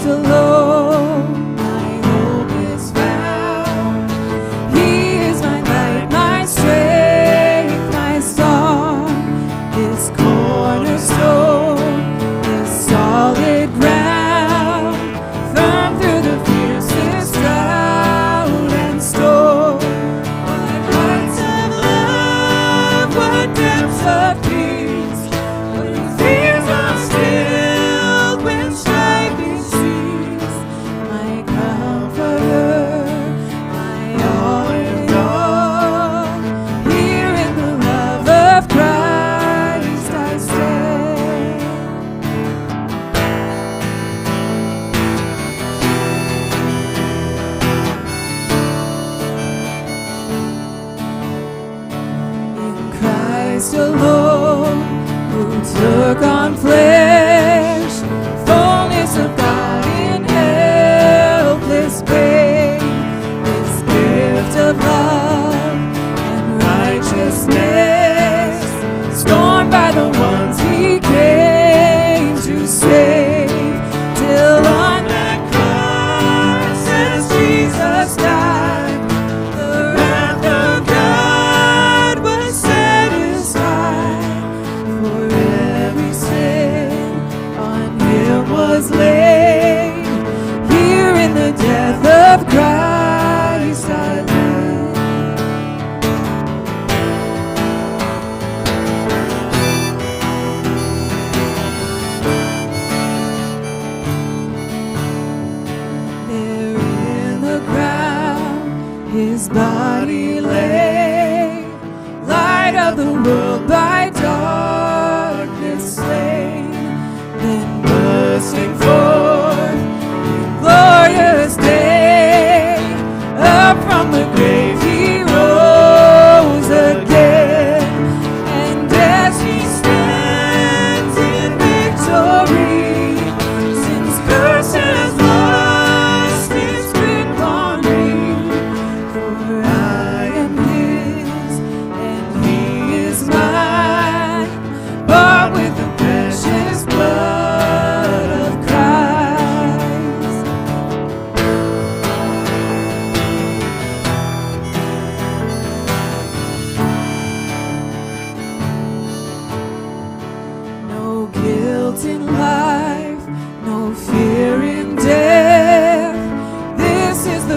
Alone, my hope is found. He is my light, my strength, my song. This cornerstone, this solid ground. Firm through the fiercest drought and storm. What heights of love, what depths of peace. When fears are stilled, when strife is ceased. My comforter, my all in all. Here in the love of Christ I stand. In Christ alone, who took on flesh, fullness of God in helpless pain, this gift of love and righteousness, scorned by the ones he came to save, till on that cross as Jesus died, the wrath of God was satisfied. For every sin on him was laid. Here in the death of Christ I live. There in the ground his body lay, light of the world by darkness slain, then bursting forth in glorious day, up from the grave he rose again, and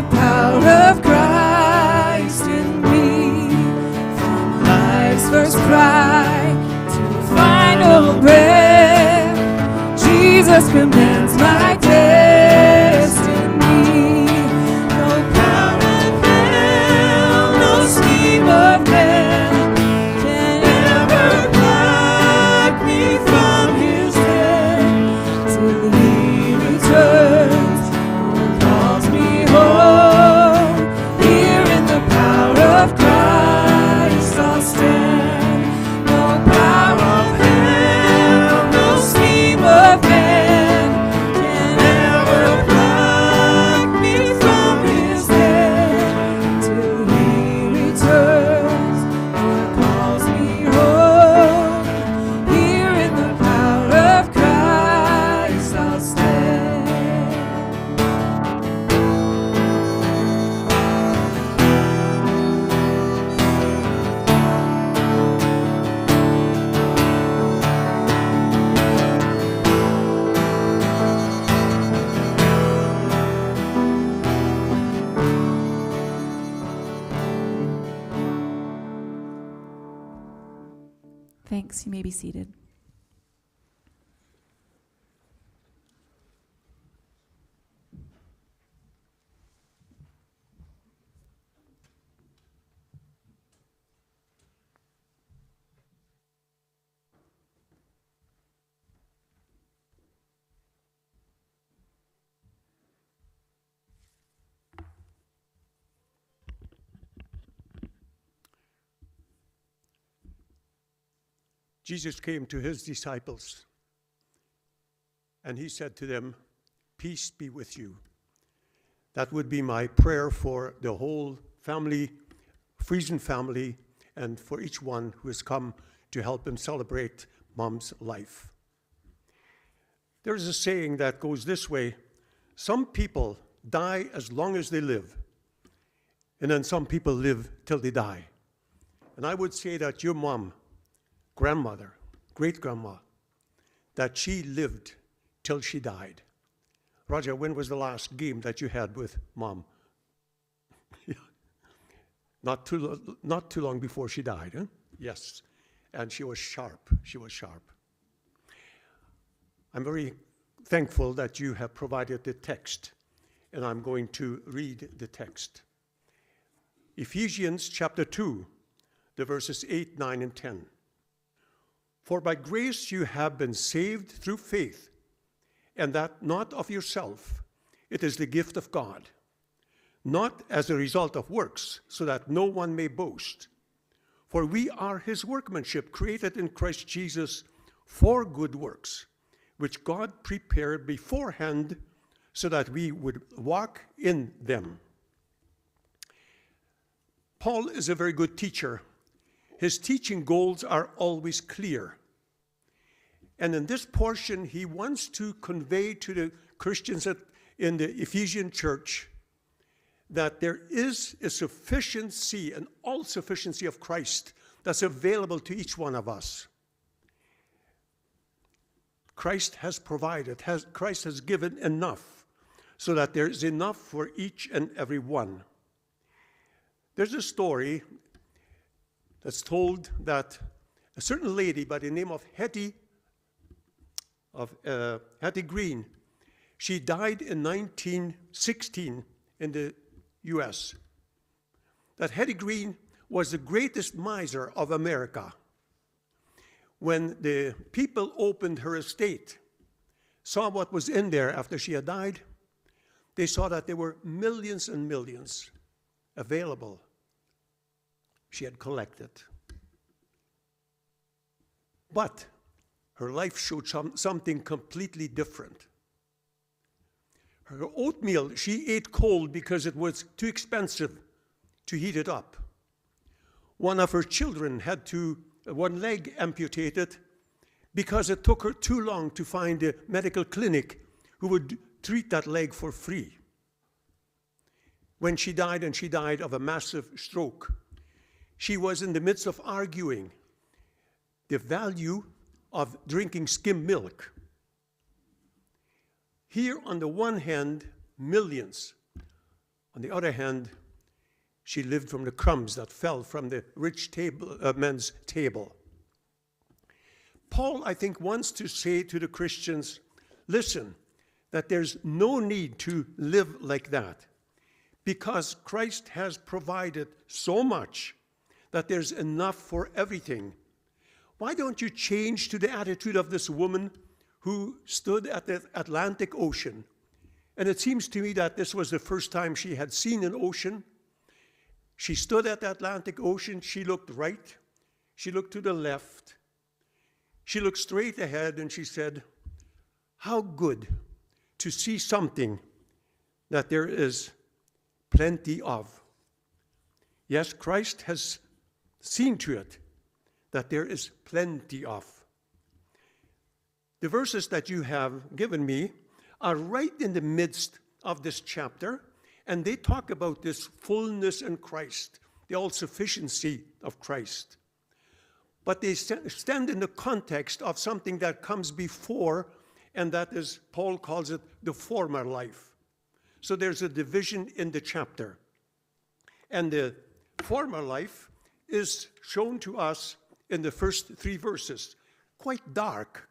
the power of Christ in me. From life's first cry to final breath, Jesus commands my destiny. No power of hell, no scheme of man can ever pluck me from his hand till he returns or calls me home. Here in the power of Christ I'll stand. No power of hell, no scheme of man can ever pluck me from his hand till he returns or calls me home. Here in the power of Christ I'll stand. Thanks. You may be seated. Jesus came to his disciples and he said to them, "Peace be with you." That would be my prayer for the whole family, Friesen family, and for each one who has come to help him celebrate Mom's life. There's a saying that goes this way: some people die as long as they live, and then some people live till they die. And I would say that your mom, grandmother, great-grandma, that she lived till she died. Roger, when was the last game that you had with Mom? Not too long before she died, huh? Yes, and she was sharp. She was sharp. I'm very thankful that you have provided the text, and I'm going to read the text. Ephesians chapter 2, the verses 8, 9, and 10. For by grace you have been saved through faith, and that not of yourself. It is the gift of God, not as a result of works, so that no one may boast. For we are his workmanship, created in Christ Jesus for good works, which God prepared beforehand so that we would walk in them. Paul is a very good teacher. His teaching goals are always clear. And in this portion, he wants to convey to the Christians in the Ephesian church that there is a sufficiency, an all-sufficiency of Christ that's available to each one of us. Christ has provided, Christ has given enough so that there is enough for each and every one. There's a story that's told that a certain lady by the name of Hetty Green, she died in 1916 in the U.S. That Hetty Green was the greatest miser of America. When the people opened her estate, saw what was in there after she had died, they saw that there were millions and millions available. She had collected. But her life showed something completely different. Her oatmeal, she ate cold because it was too expensive to heat it up. One of her children had one leg amputated because it took her too long to find a medical clinic who would treat that leg for free. When she died, and she died of a massive stroke, she was in the midst of arguing the value of drinking skim milk. Here, on the one hand, millions. On On the other hand, she lived from the crumbs that fell from the rich men's table. Paul, I think, wants to say to the Christians, listen, that there's no need to live like that, because Christ has provided so much that there's enough for everything. Why don't you change to the attitude of this woman who stood at the Atlantic Ocean? And it seems to me that this was the first time she had seen an ocean. She stood at the Atlantic Ocean. She looked right. She looked to the left. She looked straight ahead, and she said, how good to see something that there is plenty of. Yes, Christ has seen to it that there is plenty of. The verses that you have given me are right in the midst of this chapter, and they talk about this fullness in Christ, the all-sufficiency of Christ. But they stand in the context of something that comes before, and that is, Paul calls it the former life. So there's a division in the chapter. And the former life is shown to us in the first 3 verses. Quite dark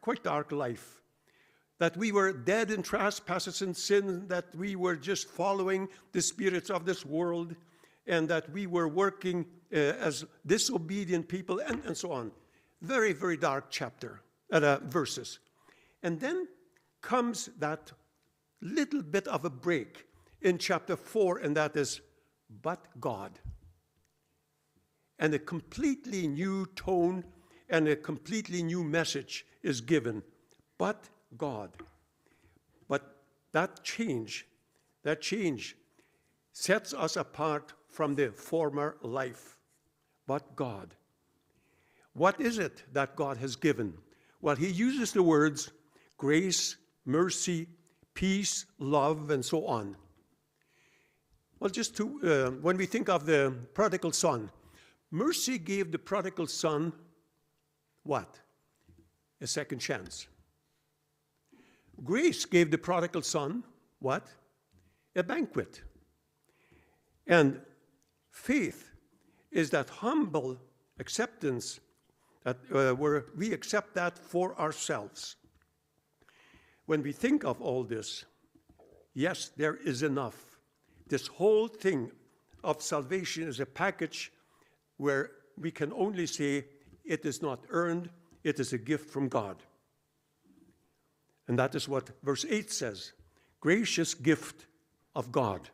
life. That we were dead in trespasses and sin, that we were just following the spirits of this world, and that we were working as disobedient people, and so on. Very, very dark verses. And then comes that little bit of a break in chapter 4, and that is, but God. And a completely new tone and a completely new message is given. But God. But that change sets us apart from the former life. But God. What is it that God has given? Well, he uses the words grace, mercy, peace, love, and so on. Well, just to, when we think of the prodigal son, mercy gave the prodigal son what? A second chance. Grace gave the prodigal son what? A banquet. And faith is that humble acceptance that where we accept that for ourselves. When we think of all this, yes, there is enough. This whole thing of salvation is a package where we can only say it is not earned, it is a gift from God. And that is what verse 8 says, gracious gift of God.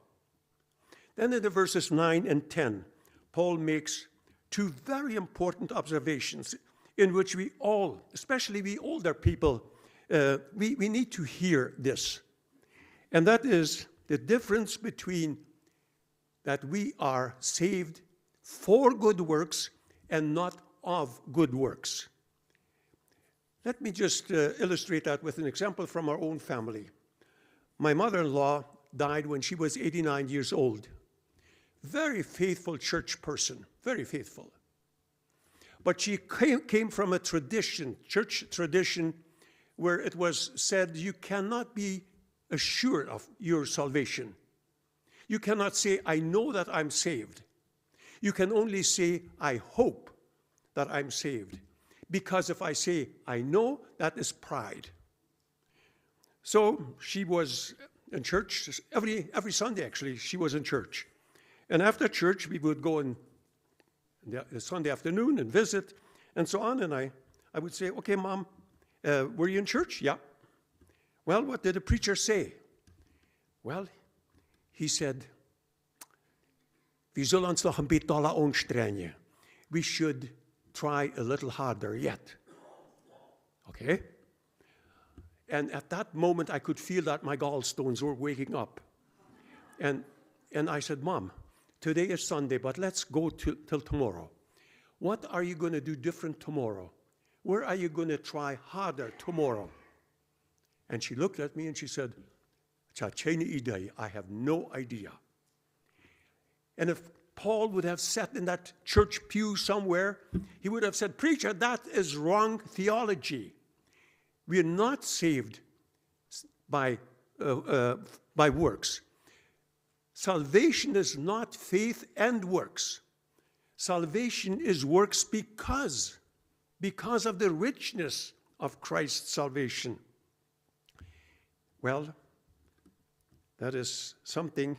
Then in the verses 9 and 10, Paul makes 2 very important observations in which we all, especially we older people, we need to hear this. And that is the difference between that we are saved for good works and not of good works. Let me just illustrate that with an example from our own family. My mother-in-law died when she was 89 years old. Very faithful church person, very faithful. But she came from a tradition, church tradition, where it was said you cannot be assured of your salvation. You cannot say, I know that I'm saved. You can only say, I hope that I'm saved. Because if I say, I know, that is pride. So she was in church, every Sunday actually, she was in church. And after church, we would go in the Sunday afternoon and visit and so on. And I would say, okay, Mom, were you in church? Yeah. Well, what did the preacher say? Well, he said, we zullen ons nog een beetje aanstrengen. We should try a little harder yet. Okay? And at that moment, I could feel that my gallstones were waking up. And I said, Mom, today is Sunday, but let's go till tomorrow. What are you going to do different tomorrow? Where are you going to try harder tomorrow? And she looked at me and she said, I have no idea. And if Paul would have sat in that church pew somewhere, he would have said, preacher, that is wrong theology. We are not saved by works. salvation is not faith and works. Salvation is works because of the richness of Christ's salvation. Well, that is something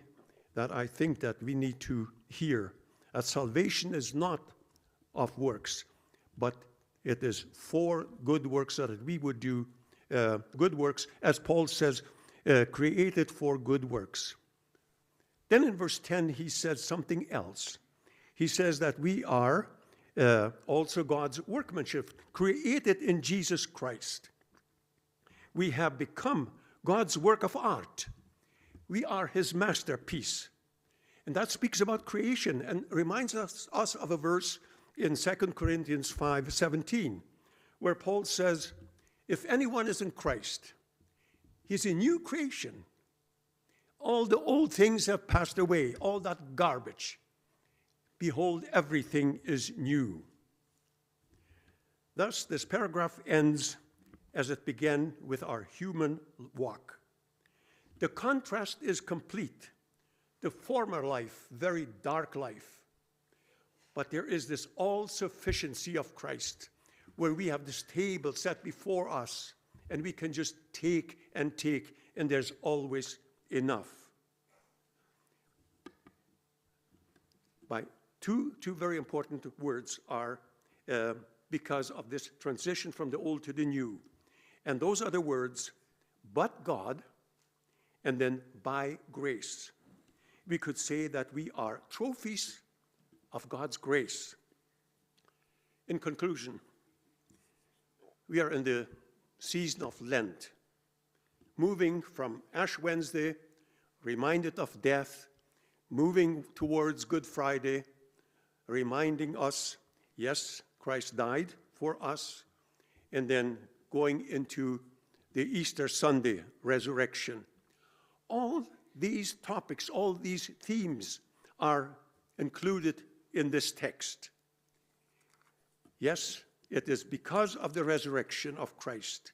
that I think that we need to hear. That salvation is not of works, but it is for good works that we would do good works, as Paul says, created for good works. Then in verse 10, he says something else. He says that we are also God's workmanship, created in Jesus Christ. We have become God's work of art. We are his masterpiece. And that speaks about creation and reminds us of a verse in 2 Corinthians 5:17, where Paul says, if anyone is in Christ, he's a new creation. All the old things have passed away, all that garbage. Behold, everything is new. Thus, this paragraph ends as it began with our human walk. The contrast is complete. The former life, very dark life. But there is this all-sufficiency of Christ, where we have this table set before us, and we can just take, and there's always enough. By two very important words are because of this transition from the old to the new. And those are the words, but God, and then by grace. We could say that we are trophies of God's grace. In conclusion, we are in the season of Lent, moving from Ash Wednesday, reminded of death, moving towards Good Friday, reminding us, yes, Christ died for us, and then going into the Easter Sunday resurrection. All these topics, all these themes are included in this text. Yes, it is because of the resurrection of Christ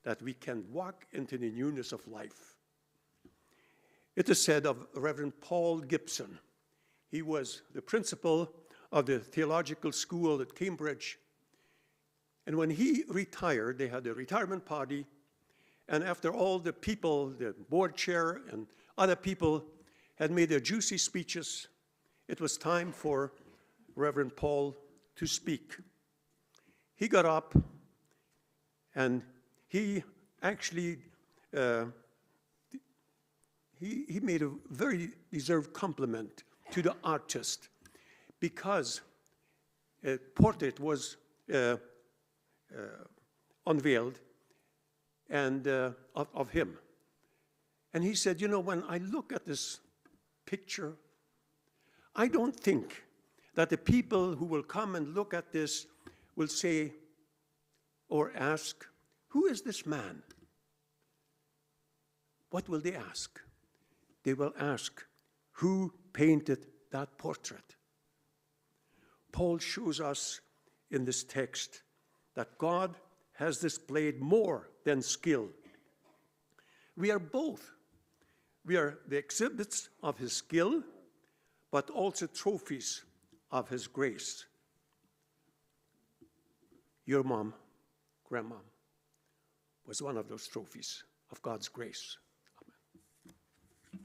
that we can walk into the newness of life. It is said of Reverend Paul Gibson, he was the principal of the theological school at Cambridge, and when he retired, they had a retirement party, and after all the people, the board chair and other people had made their juicy speeches, it was time for Reverend Paul to speak. He got up and he actually he made a very deserved compliment to the artist because a portrait was unveiled and of him. And he said, you know, when I look at this picture, I don't think that the people who will come and look at this will say or ask, who is this man? What will they ask? They will ask, who painted that portrait? Paul shows us in this text that God has displayed more than skill. We are both. We are the exhibits of his skill, but also trophies of his grace. Your mom, grandmom, was one of those trophies of God's grace. Amen.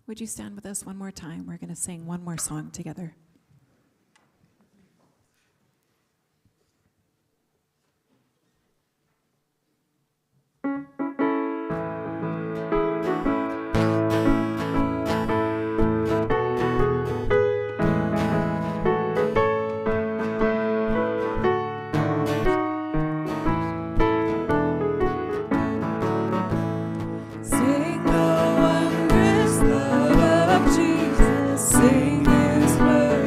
Would you stand with us one more time? We're going to sing one more song together. Sing the wondrous love of Jesus, sing his word.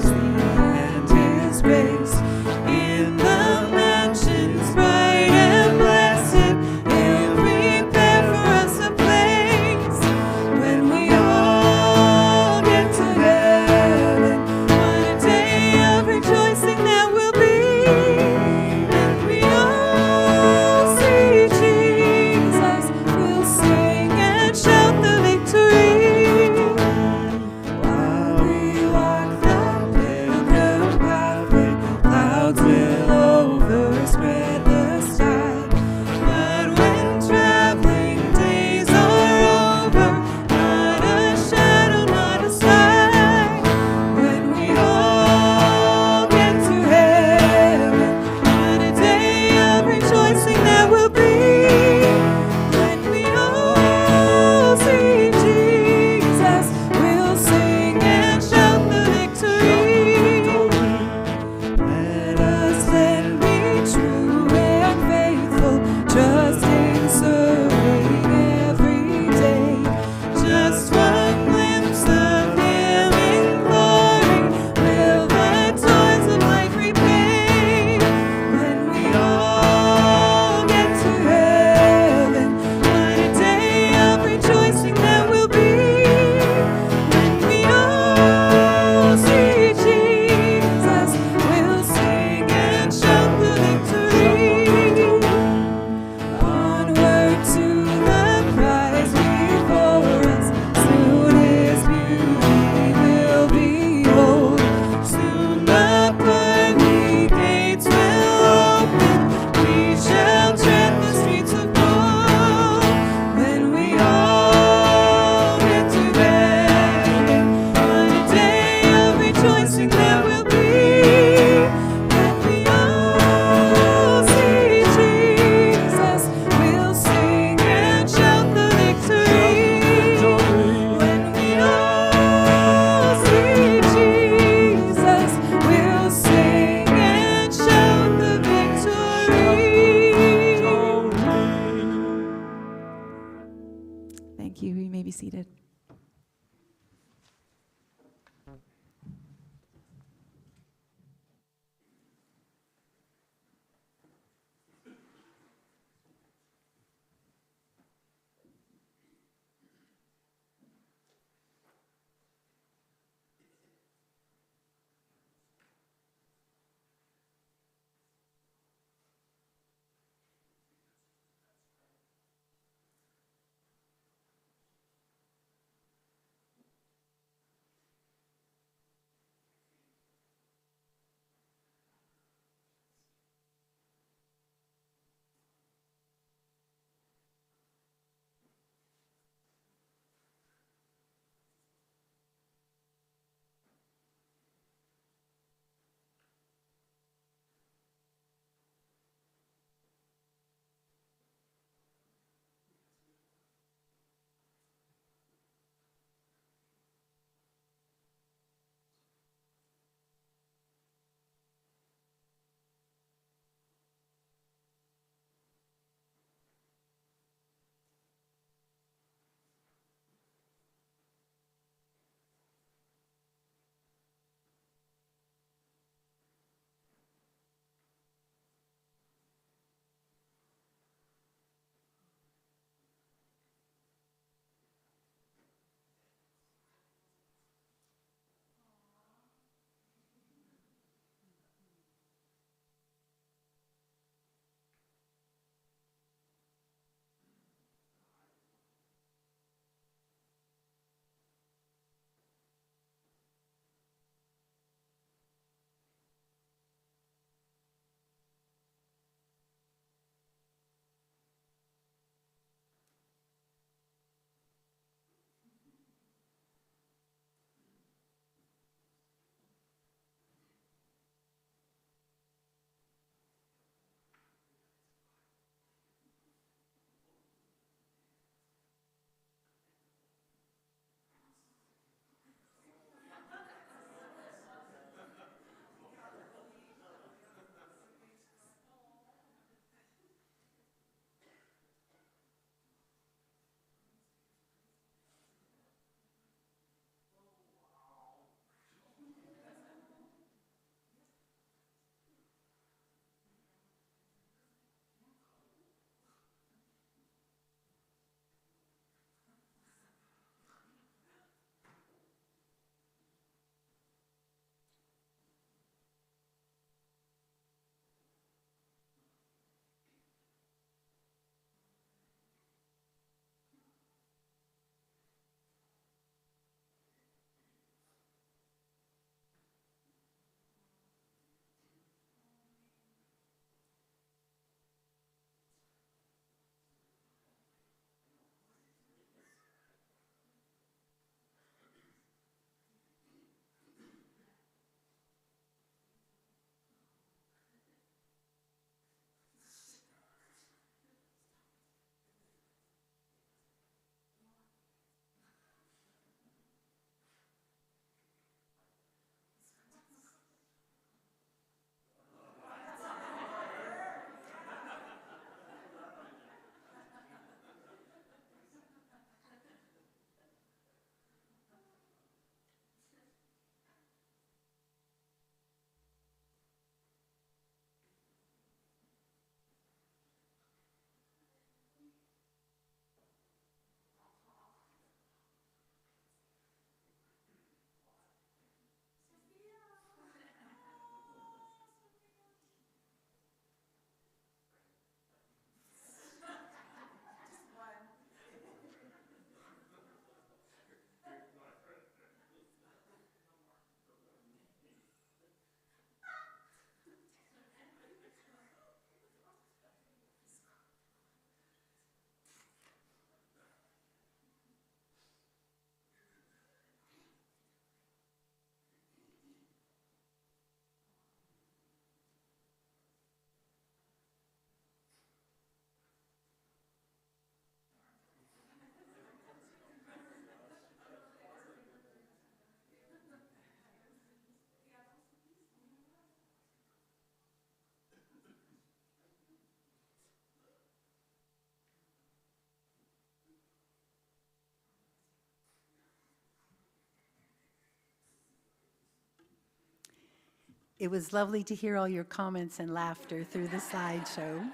It was lovely to hear all your comments and laughter through the slideshow.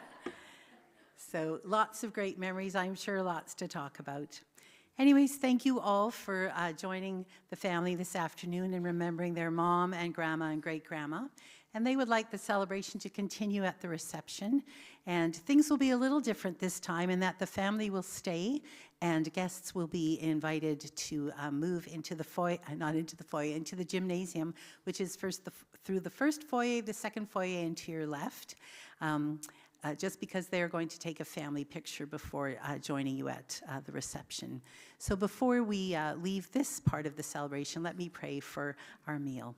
So lots of great memories, I'm sure lots to talk about. Anyways, thank you all for joining the family this afternoon and remembering their mom and grandma and great-grandma. And they would like the celebration to continue at the reception. And things will be a little different this time in that the family will stay and guests will be invited to move into the foyer, not into the foyer, into the gymnasium, which is through the first foyer, the second foyer, and to your left. Just because they are going to take a family picture before joining you at the reception. So before we leave this part of the celebration, let me pray for our meal.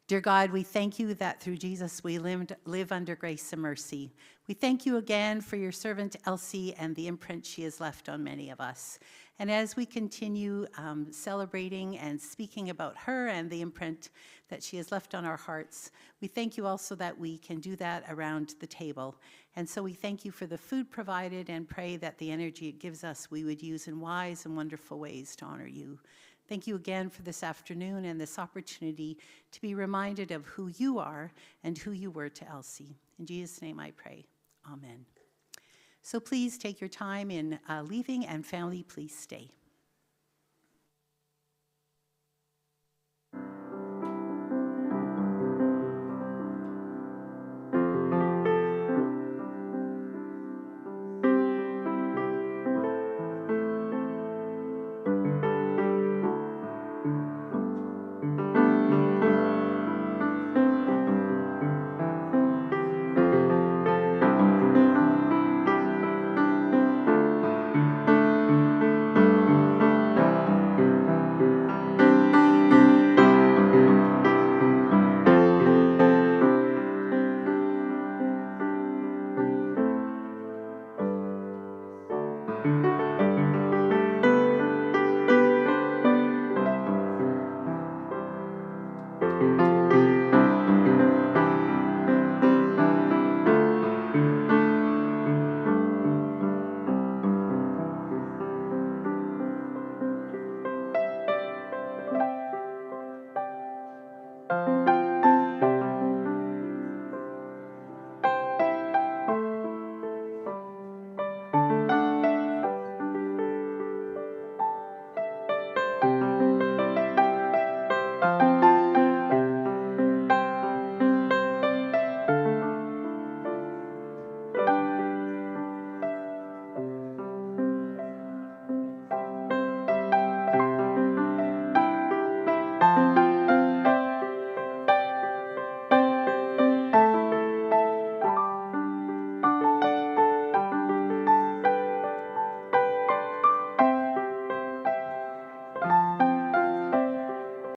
Dear God, we thank you that through Jesus we live under grace and mercy. We thank you again for your servant Elsie and the imprint she has left on many of us. And as we continue celebrating and speaking about her and the imprint that she has left on our hearts, we thank you also that we can do that around the table. And so we thank you for the food provided and pray that the energy it gives us we would use in wise and wonderful ways to honor you. Thank you again for this afternoon and this opportunity to be reminded of who you are and who you were to Elsie. In Jesus' name I pray. Amen. So please take your time in leaving, and family, please stay.